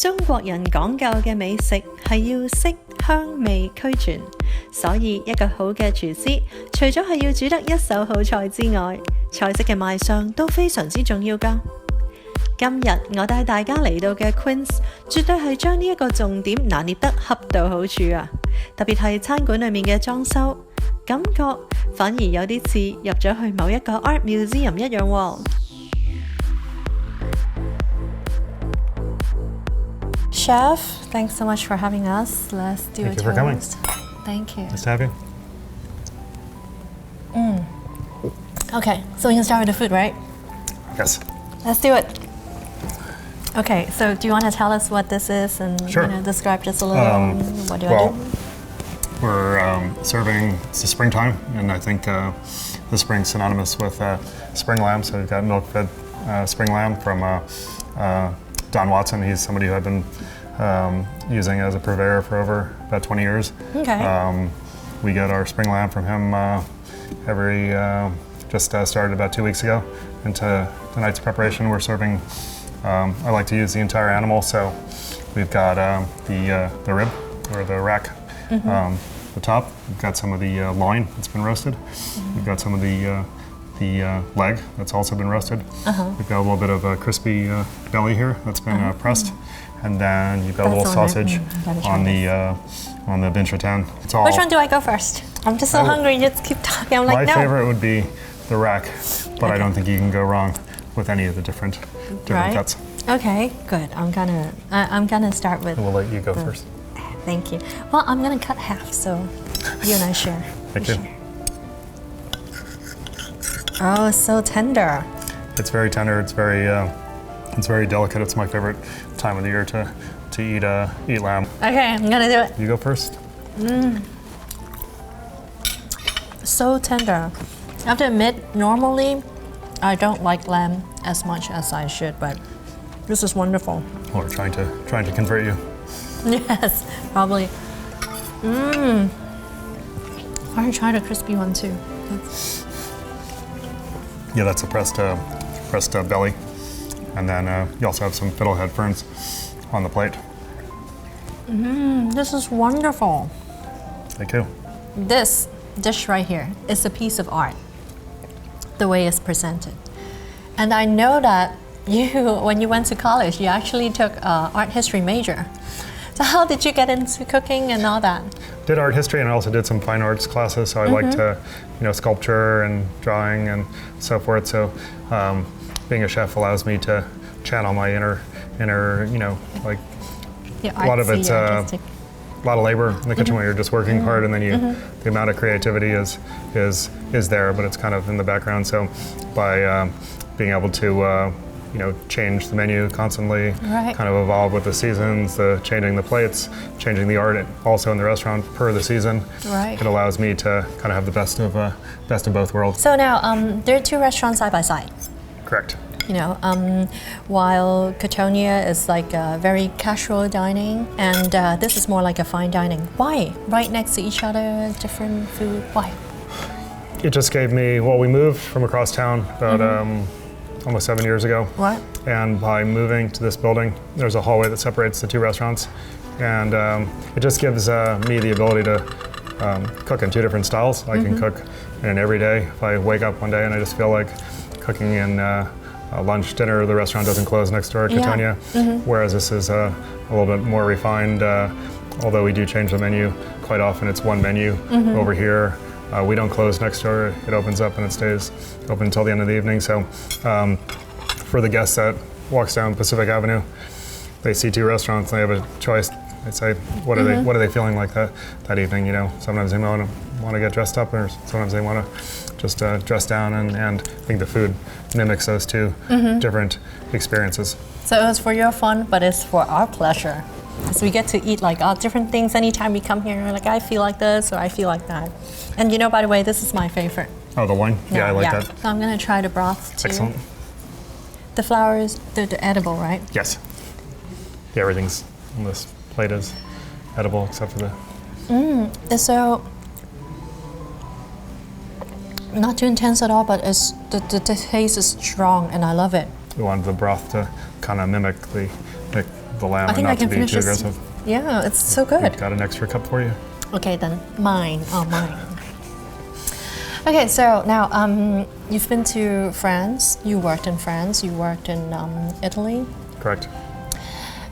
中國人講究嘅美食係要色香味俱全，所以一個好嘅廚師，除咗係要煮得一手好菜之外，菜式嘅賣相都非常之重要㗎。今日我帶大家嚟到嘅 Quince， 絕對係將呢一個重點拿捏得恰到好處啊！特別係餐館裏面嘅裝修，感覺反而有啲似入咗去某一個 art museum 一樣喎。Chef, thanks so much for having us. Let's do Thank a you for coming. toast. Thank you. Nice to have you. Okay, so we can start with the food, right? Yes. Let's do it. Okay, so do you want to tell us what this is and Sure. Describe just a little what do I do? We're serving, it's the springtime, and I think the spring's synonymous with spring lamb, so we've got milk-fed spring lamb from Don Watson. He's somebody who I've been using as a purveyor for over about 20 years. Okay. We get our spring lamb from him just started about 2 weeks ago. And tonight's preparation, we're serving, I like to use the entire animal, so we've got the rib, or the rack, the top. We've got some of the loin that's been roasted. We've got some of the leg that's also been roasted. We've got a little bit of a crispy belly here that's been pressed, and then you've got a little sausage on the binchatan. It's all. Which one do I go first? I'm just so hungry. Just keep talking. I'm like, My no. favorite would be the rack, but I don't think you can go wrong with any of the different Right. cuts. Okay, good. I'm gonna start with. We'll let you go first. Thank you. Well, I'm gonna cut half, so you and I share. Thank you. Oh, it's so tender. It's very tender. It's very delicate. It's my favorite time of the year to eat lamb. Okay, I'm gonna do it. You go first. So tender. I have to admit, normally I don't like lamb as much as I should, but this is wonderful. Well, we're trying to convert you. Yes, probably. I want to try the crispy one too. Yeah, that's a pressed belly, and then you also have some fiddlehead ferns on the plate. This is wonderful. Thank you. This dish right here is a piece of art, the way it's presented. And I know that when you went to college, you actually took an art history major. So how did you get into cooking and all that? Did art history, and I also did some fine arts classes. So I liked sculpture and drawing and so forth. So being a chef allows me to channel my inner like a lot of it's a lot of labor in the kitchen when you're just working hard, and then the amount of creativity is there, but it's kind of in the background. So by being able to change the menu constantly, kind of evolve with the seasons, changing the plates, changing the art also in the restaurant per the season. Right. It allows me to kind of have the best of both worlds. So now there are two restaurants side by side. Correct. While Cotonia is like very casual dining, and this is more like a fine dining. Why? Right next to each other, different food. Why? It just gave me. Well, we moved from across town about almost 7 years ago. What? And by moving to this building, there's a hallway that separates the two restaurants, and it just gives me the ability to cook in two different styles. I can cook in every day. If I wake up one day and I just feel like cooking in lunch, dinner, the restaurant doesn't close next door at Cotonia, whereas this is a little bit more refined. Although we do change the menu quite often, it's one menu over here. We don't close next door. It opens up and it stays open until the end of the evening. So for the guests that walks down Pacific Avenue, they see two restaurants and they have a choice. They say, what are they feeling like that evening? Sometimes they want to get dressed up, or sometimes they want to just dress down. And I think the food mimics those two different experiences. So it was for your fun, but it's for our pleasure. So we get to eat like all different things anytime we come here. Like, I feel like this or I feel like that. And by the way, this is my favorite. Oh, the loin? Yeah, I like that. So I'm going to try the broth too. Excellent. The flowers, they're edible, right? Yes. Yeah, everything's on this plate is edible except for the... So, not too intense at all, but the taste is strong and I love it. We wanted the broth to kind of mimic the the lamb I think and I not to can be finish too this. aggressive. Yeah, it's so good. Got an extra cup for you. Okay, then mine. Oh, mine. Okay, so now you've been to France. You worked in France. You worked in Italy. Correct.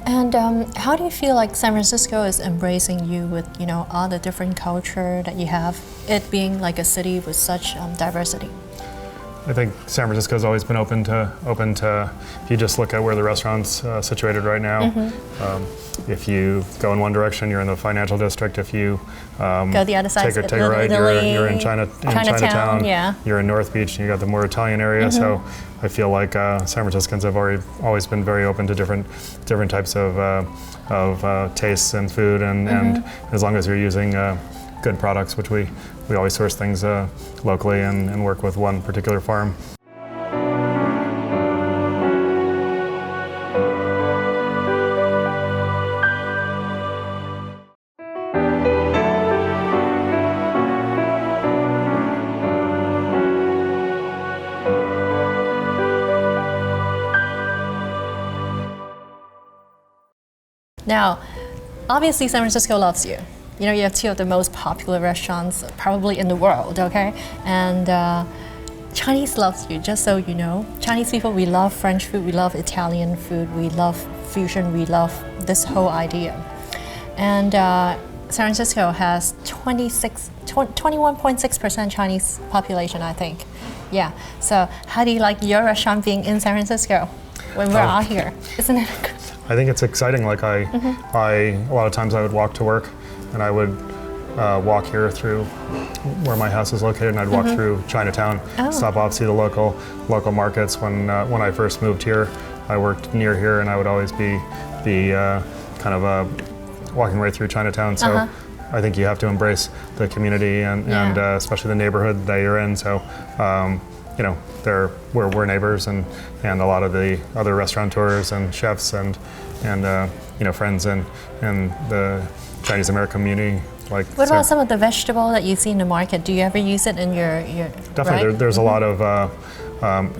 And how do you feel like San Francisco is embracing you with all the different culture that you have? It being like a city with such diversity. I think San Francisco's always been open to. If you just look at where the restaurant's situated right now, if you go in one direction, you're in the financial district. If you go the other side, take a right, you're in Chinatown. Yeah. You're in North Beach, and you got the more Italian area. So I feel like San Franciscans have always been very open to different types of tastes and food, and as long as you're using good products, which we always source things locally and work with one particular farm. Now, obviously San Francisco loves you. You have two of the most popular restaurants probably in the world, okay? And Chinese loves you, just so you know. Chinese people, we love French food, we love Italian food, we love fusion, we love this whole idea. And San Francisco has 21.6% Chinese population, I think. Yeah, so how do you like your restaurant being in San Francisco when we're out here? Isn't it good? I think it's exciting. Like a lot of times I would walk to work, and I would walk here through where my house is located, and I'd walk through Chinatown, stop off, see the local markets. When I first moved here, I worked near here, and I would always be kind of walking right through Chinatown. So I think you have to embrace the community and especially the neighborhood that you're in. So we're neighbors, and a lot of the other restaurateurs and chefs and friends and the Chinese American community. What about some of the vegetable that you see in the market? Do you ever use it in your definitely? Right? There's a lot of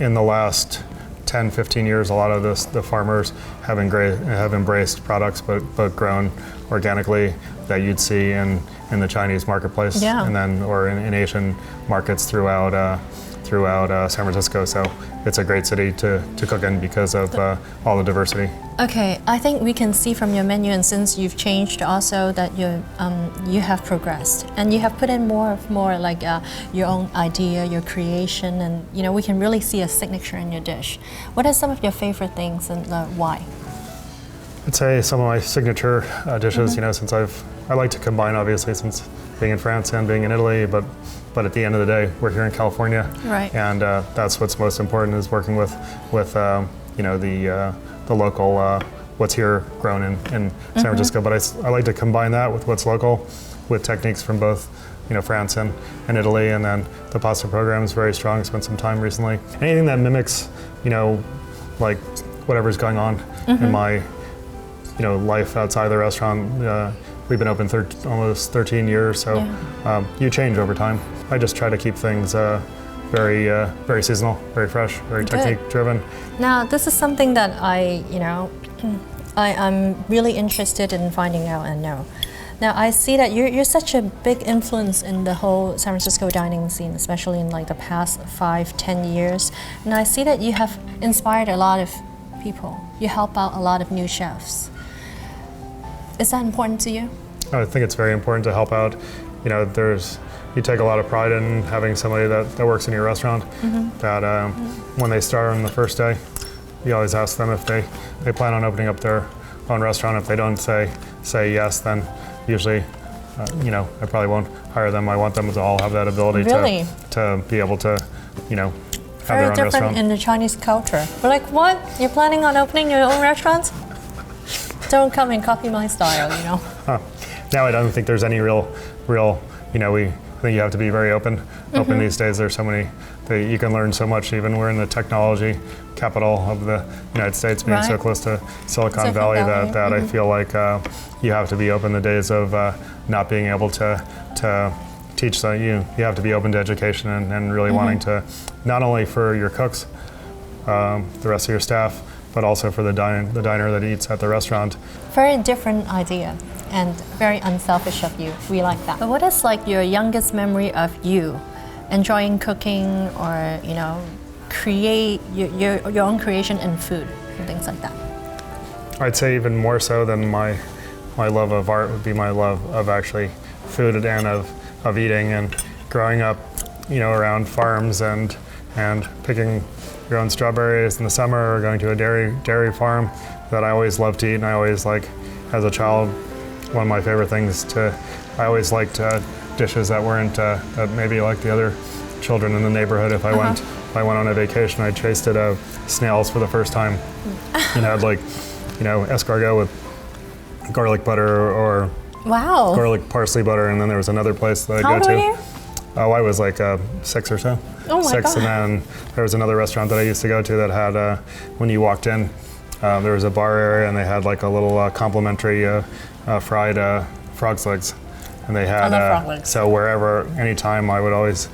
in the last 10-15 years, a lot of the farmers have embraced products but grown organically that you'd see in the Chinese marketplace, and then or in Asian markets throughout San Francisco. So it's a great city to cook in because of all the diversity. Okay, I think we can see from your menu, and since you've changed also, that you have progressed and you have put in more like your own idea, your creation, and we can really see a signature in your dish. What are some of your favorite things, and why? I'd say some of my signature dishes. Since I like to combine, obviously, since being in France and being in Italy, but at the end of the day, we're here in California, right? And that's what's most important, is working with the local, what's here grown in San Francisco. But I like to combine that with what's local, with techniques from both France and Italy. And then the pasta program is very strong. Spent some time recently. Anything that mimics like whatever's going on in my life outside the restaurant. We've been open almost 13 years, so you change over time. I just try to keep things very seasonal, very fresh, very technique-driven. Now, this is something that I'm really interested in finding out and know. Now, I see that you're such a big influence in the whole San Francisco dining scene, especially in like the past 5-10 years. And I see that you have inspired a lot of people. You help out a lot of new chefs. Is that important to you? I think it's very important to help out. You take a lot of pride in having somebody that works in your restaurant, that when they start on the first day, you always ask them if they plan on opening up their own restaurant. If they don't say yes, then usually, I probably won't hire them. I want them to all have that ability to be able to, have their own restaurant. Very different in the Chinese culture. We're like, what? You're planning on opening your own restaurants? Don't come and copy my style, No, I don't think there's any real. I think you have to be very open these days. There's so many that you can learn so much. Even we're in the technology capital of the United States, being so close to Silicon Valley. That I feel like you have to be open. The days of not being able to teach, you have to be open to education and really wanting to, not only for your cooks, the rest of your staff, but also for the diner that eats at the restaurant. Very different idea and very unselfish of you. We like that. But what is like your youngest memory of you enjoying cooking or, create your own creation in food and things like that? I'd say even more so than my love of art would be my love of actually food and of eating and growing up, around farms and picking your own strawberries in the summer or going to a dairy farm that I always loved to eat. And I always as a child, one of my favorite things I always liked dishes that weren't that maybe like the other children in the neighborhood. If I went on a vacation, I tasted snails for the first time and had escargot with garlic butter or wow, garlic parsley butter. And then there was another place that I'd How go old to. were you? Oh, I was 6 or so. Oh my 6, God. And then there was another restaurant that I used to go to that had, when you walked in, there was a bar area and they had a little complimentary fried frog's legs. And they had, I love frog legs. So anytime I would always,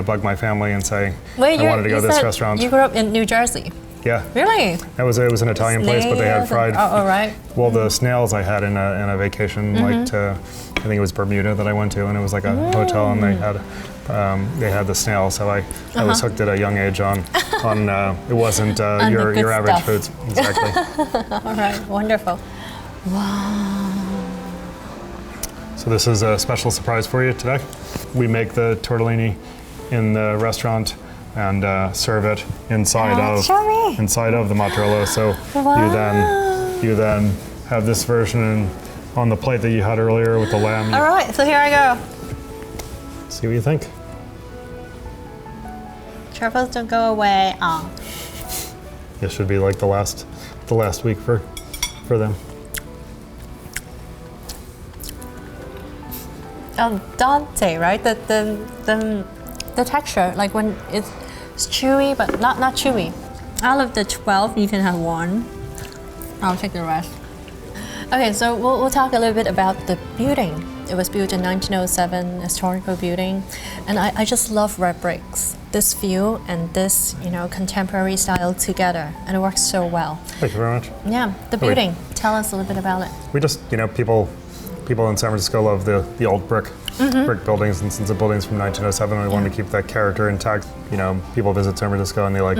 bug my family and say, Wait, I wanted to go to this restaurant. You grew up in New Jersey? Yeah. Really? It was an Italian place, but they had fried. Oh, right. Well, the snails I had in a vacation, I think it was Bermuda that I went to, and it was like a hotel, and they had the snails. So I was hooked at a young age on it wasn't your average stuff. foods exactly. All right, wonderful. Wow. So this is a special surprise for you today. We make the tortellini in the restaurant and serve it inside of the mozzarella. So you then have this version on the plate that you had earlier with the lamb. All right, so here I go. See what you think. Truffles don't go away. This should be like the last week for them. Dante, right? The texture, like when it's chewy, but not chewy. Out of the 12, you can have 1. I'll take the rest. Okay, so we'll talk a little bit about the building. It was built in 1907, historical building, and I just love red bricks. This view and this, contemporary style together, and it works so well. Thank you very much. Yeah, the building. Tell us a little bit about it. We just, people in San Francisco love the old brick buildings, and since the building's from 1907, we wanted to keep that character intact. People visit San Francisco and they like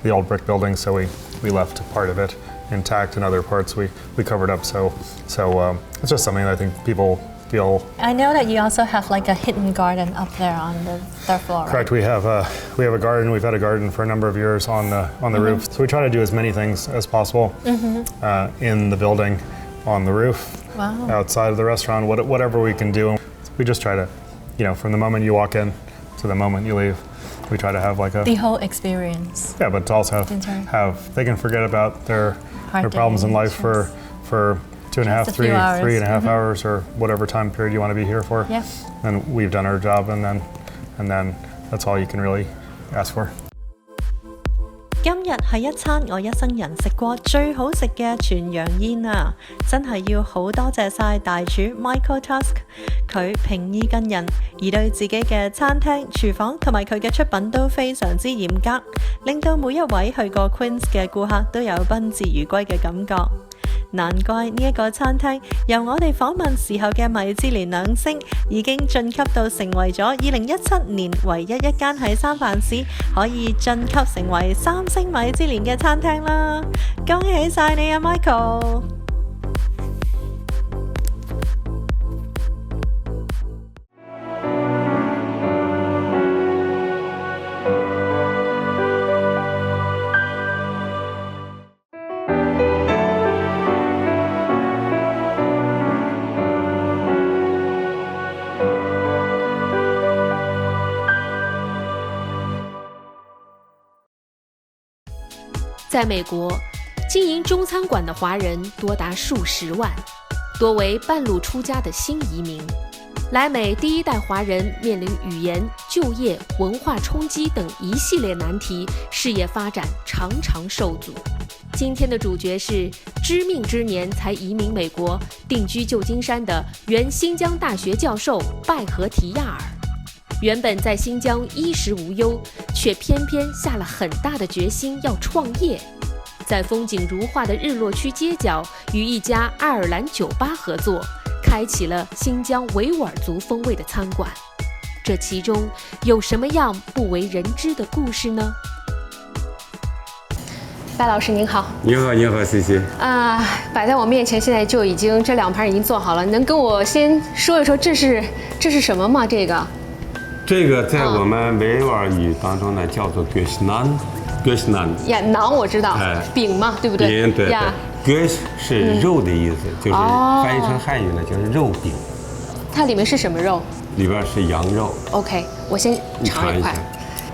the old brick buildings, so we left part of it intact, and other parts we covered up. So it's just something that I think people feel. I know that you also have like a hidden garden up there on the third floor. Correct. Right? We have a garden. We've had a garden for a number of years on the roof. So we try to do as many things as possible in the building, on the roof, outside of the restaurant, whatever we can do. We just try to, from the moment you walk in to the moment you leave, we try to have the whole experience. Yeah, but to also have they can forget about their problems in life for 2.5, 3.5 hours, or whatever time period you want to be here for. Yeah. And we've done our job, and then that's all you can really ask for. 今日係一餐我一生人食過最好食嘅全羊宴啊！真係要好多謝晒大廚 Michael Tusk， 佢平易近人，而對自己嘅餐廳、廚房同埋佢嘅出品都非常之嚴格，令到每一位去過 Quince 嘅顧客都有賓至如歸嘅感覺。難怪呢一個餐廳由我哋訪問時候嘅米芝蓮2星已經晉級到成為咗2017年唯一一間喺三藩市可以晉級成為3星米芝蓮嘅餐廳啦！恭喜晒你啊 Michael！在美国，经营中餐馆的华人多达数十万，多为半路出家的新移民。来美第一代华人面临语言、就业、文化冲击等一系列难题，事业发展常常受阻。今天的主角是知命之年才移民美国、定居旧金山的原新疆大学教授拜合提亚尔。原本在新疆衣食无忧，却偏偏下了很大的决心要创业。在风景如画的日落区街角与一家爱尔兰酒吧合作，开启了新疆维吾尔族风味的餐馆。这其中有什么样不为人知的故事呢？拜老师您好。你好，你好，谢谢。摆在我面前，现在就已经这2盘已经做好了，能跟我先说一说这是什么吗？这个在我们维吾尔语当中呢，叫做 göşnan。呀，馕我知道，饼嘛，对不对？饼，对对。göş 是肉的意思，就是翻译成汉语呢，就是肉饼。它里面是什么肉？里边是羊肉。OK， 我先尝一块。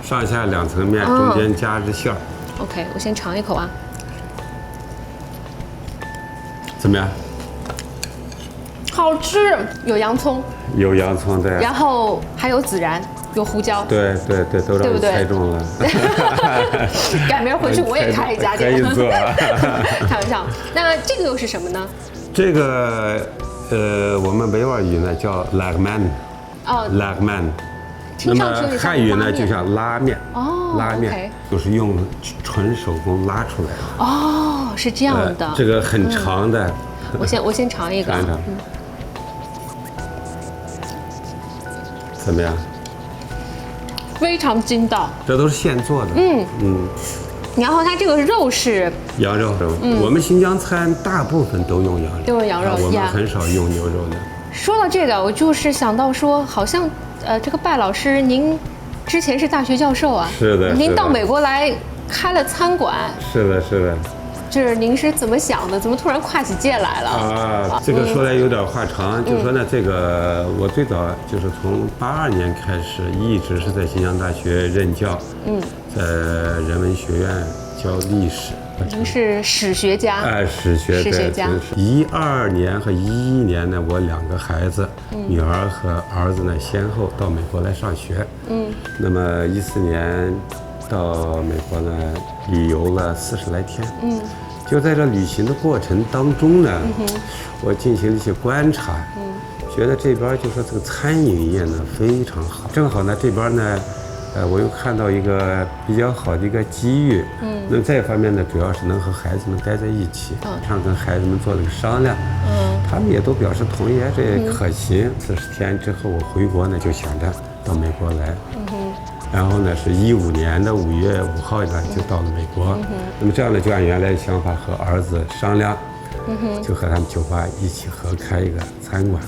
上下2层面，中间夹着馅儿。OK， 我先尝一口啊。怎么样？好吃，有洋葱。有洋葱对。然后还有孜然，有胡椒。对对对，都让你猜中了。赶明儿回去我也开一家店。可以做。开玩笑。那这个又是什么呢？这个我们维吾尔语呢叫 lagman。lagman。那么汉语呢就像拉面。拉面就是用纯手工拉出来的。是这样的。这个很长的。我先尝一个。尝尝。怎么样？非常筋道。这都是现做的。然后它这个肉是羊肉。我们新疆餐大部分都用羊肉。都用羊肉。我们很少用牛肉的。说到这个，我就是想到说，好像这个拜老师您之前是大学教授啊。是的。您到美国来开了餐馆。是的，是的。就是您是怎么想的？怎么突然跨起界来了？这个说来有点话长，就说呢，这个我最早就是从82年开始，一直是在新疆大学任教，在人文学院教历史。您是史学家？史学家。12年和11年呢，我2个孩子，女儿和儿子呢，先后到美国来上学。那么14年到美国呢，旅游了40来天。就在这旅行的过程当中呢，我进行了一些观察，觉得这边就说这个餐饮业呢非常好。正好呢这边呢，我又看到一个比较好的一个机遇。那这方面呢，主要是能和孩子们待在一起，上跟孩子们做了个商量。他们也都表示同意，这可行。40天之后我回国呢，就想着到美国来。然后呢，是15年的5月5号呢，就到了美国。那么这样呢，就按原来的想法和儿子商量，就和他们酒吧一起合开一个餐馆。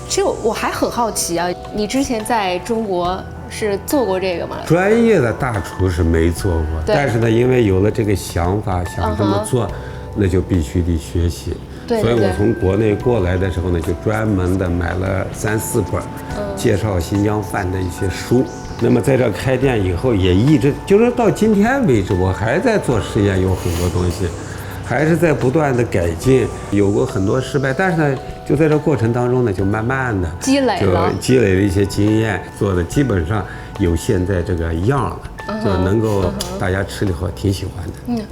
其实我还很好奇啊，你之前在中国是做过这个吗？专业的大厨是没做过，但是呢，因为有了这个想法，想这么做，那就必须得学习。所以我从国内过来的时候呢，就专门的买了3、4本介绍新疆饭的一些书。那么在这开店以后，也一直就是到今天为止，我还在做实验，有很多东西，还是在不断的改进，有过很多失败，但是呢，就在这过程当中呢，就慢慢的积累了一些经验，做的基本上有现在这个样了，就能够大家吃了以后挺喜欢的。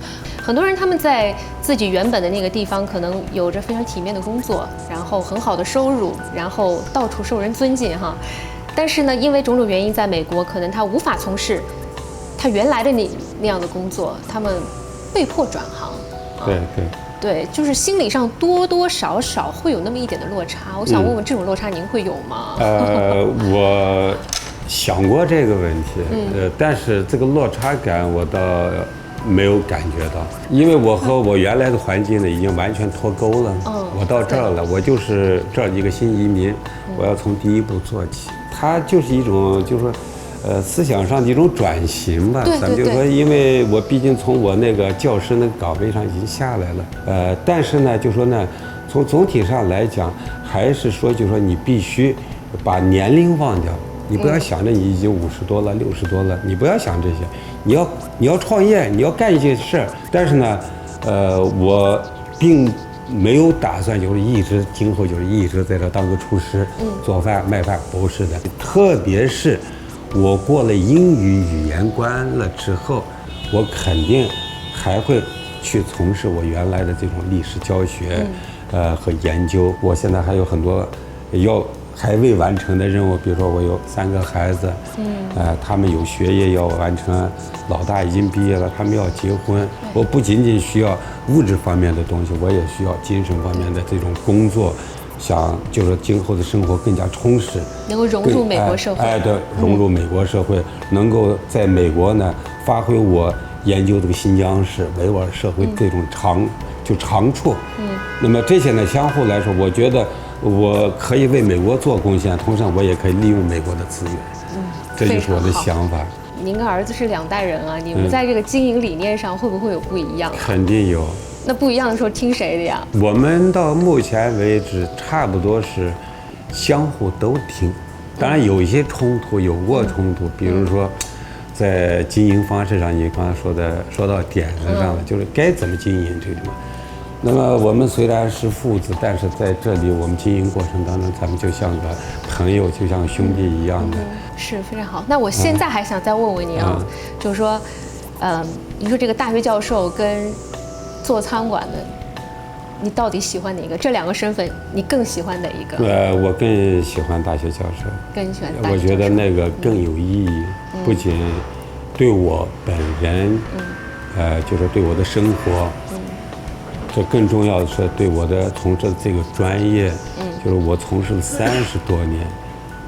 很多人他们在自己原本的那个地方可能有着非常体面的工作，然后很好的收入，然后到处受人尊敬哈。但是呢，因为种种原因，在美国可能他无法从事他原来的那样的工作，他们被迫转行。对，就是心理上多多少少会有那么一点的落差。我想问问，这种落差您会有吗？我想过这个问题，但是这个落差感我倒没有感觉到，因为我和我原来的环境呢已经完全脱钩了。我到这儿了，我就是这儿一个新移民，我要从第一步做起。它就是一种，就是说，思想上的一种转型吧。咱们就说，因为我毕竟从我那个教师那个岗位上已经下来了，但是呢，就说呢，从总体上来讲，还是说，就说你必须把年龄忘掉。你不要想着你已经50多了、60多了，你不要想这些，你要创业，你要干一些事儿。但是呢，我并没有打算就是今后就是一直在这当个厨师，做饭卖饭，不是的。特别是我过了英语语言关了之后，我肯定还会去从事我原来的这种历史教学，和研究。我现在还有很多要还未完成的任务，比如说我有3个孩子，他们有学业要完成，老大已经毕业了，他们要结婚。我不仅仅需要物质方面的东西，我也需要精神方面的这种工作，想就是今后的生活更加充实，能够融入美国社会。对，融入美国社会，能够在美国呢发挥我研究这个新疆市维吾尔社会这种长处。那么这些呢相互来说，我觉得我可以为美国做贡献，同时我也可以利用美国的资源。这就是我的想法。您跟儿子是2代人啊，你们在这个经营理念上会不会有不一样？肯定有。那不一样的时候听谁的呀？我们到目前为止差不多是相互都听，当然有一些冲突，有过冲突，比如说在经营方式上，你刚才说到点子上了，就是该怎么经营这种。那么我们虽然是父子，但是在这里我们经营过程当中，咱们就像个朋友，就像兄弟一样的。是非常好。那我现在还想再问问您啊，就是说，你说这个大学教授跟做餐馆的，你到底喜欢哪个？这2个身份，你更喜欢哪一个？我更喜欢大学教授。更喜欢大学教授。我觉得那个更有意义，不仅对我本人，就是对我的生活。这更重要的是对我的从事的这个专业，就是我从事了30多年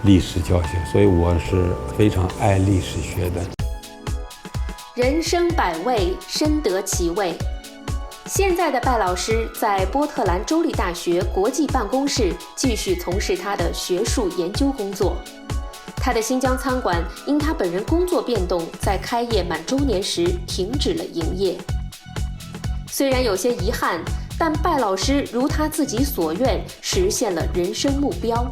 历史教学，所以我是非常爱历史学的。人生百味，深得其味。现在的拜老师在波特兰州立大学国际办公室继续从事他的学术研究工作。他的新疆餐馆因他本人工作变动，在开业满周年时停止了营业。虽然有些遗憾，但拜老师如他自己所愿，实现了人生目标。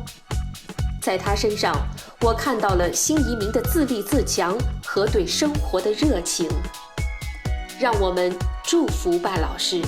在他身上，我看到了新移民的自立自强和对生活的热情。让我们祝福拜老师。